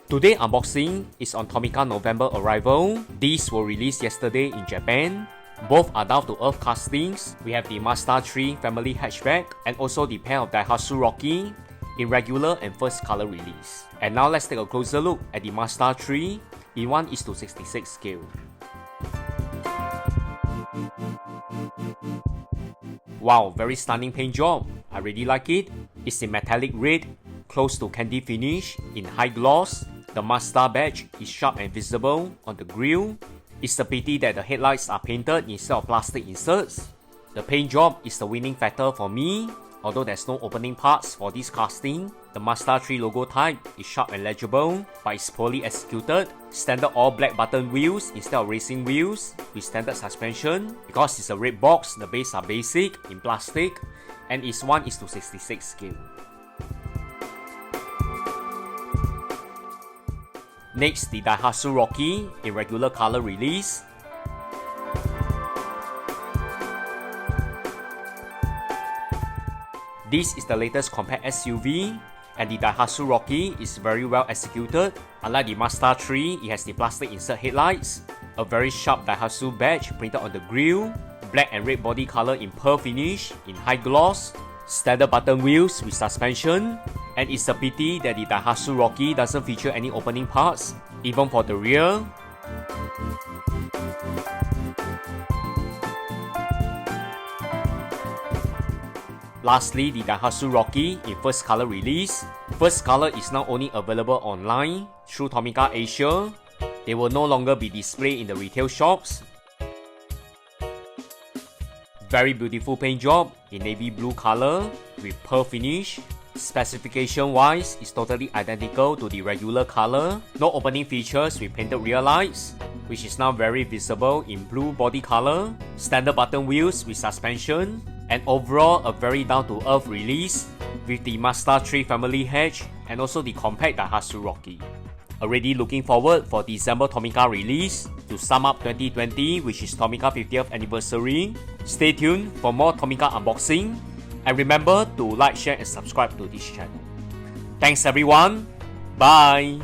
Today unboxing is on Tomica November arrival. These were released yesterday in Japan. Both are down-to-earth castings. We have the Mazda 3 family hatchback and also the pair of Daihatsu Rocky in regular and first color release. And now let's take a closer look at the Mazda 3 in 1:66 scale. Wow, very stunning paint job. I really like it. It's in metallic red, close to candy finish, in high gloss. The Mazda badge is sharp and visible on the grille. It's a pity that the headlights are painted instead of plastic inserts. The paint job is the winning factor for me. Although there's no opening parts for this casting, the Mazda 3 logo type is sharp and legible, but it's poorly executed. Standard all black button wheels instead of racing wheels with standard suspension. Because it's a red box, the base are basic in plastic and it's 1:66 scale. Next, the Daihatsu Rocky in regular color release. This is the latest compact SUV, and the Daihatsu Rocky is very well executed. Unlike the Mazda 3, it has the plastic insert headlights, a very sharp Daihatsu badge printed on the grille, black and red body color in pearl finish in high gloss, standard button wheels with suspension, and it's a pity that the Daihatsu Rocky doesn't feature any opening parts, even for the rear. Lastly, the Daihatsu Rocky in first color release. First color is now only available online through Tomica Asia. They will no longer be displayed in the retail shops. Very beautiful paint job in navy blue color with pearl finish. Specification wise, it's totally identical to the regular color. No opening features with painted rear lights, which is now very visible in blue body color. Standard button wheels with suspension. And overall, a very down-to-earth release with the Mazda 3 family hatch and also the compact Daihatsu Rocky. Already looking forward for December Tomica release to sum up 2020, which is Tomica 50th anniversary. Stay tuned for more Tomica unboxing, and remember to like, share and subscribe to this channel. Thanks everyone, bye!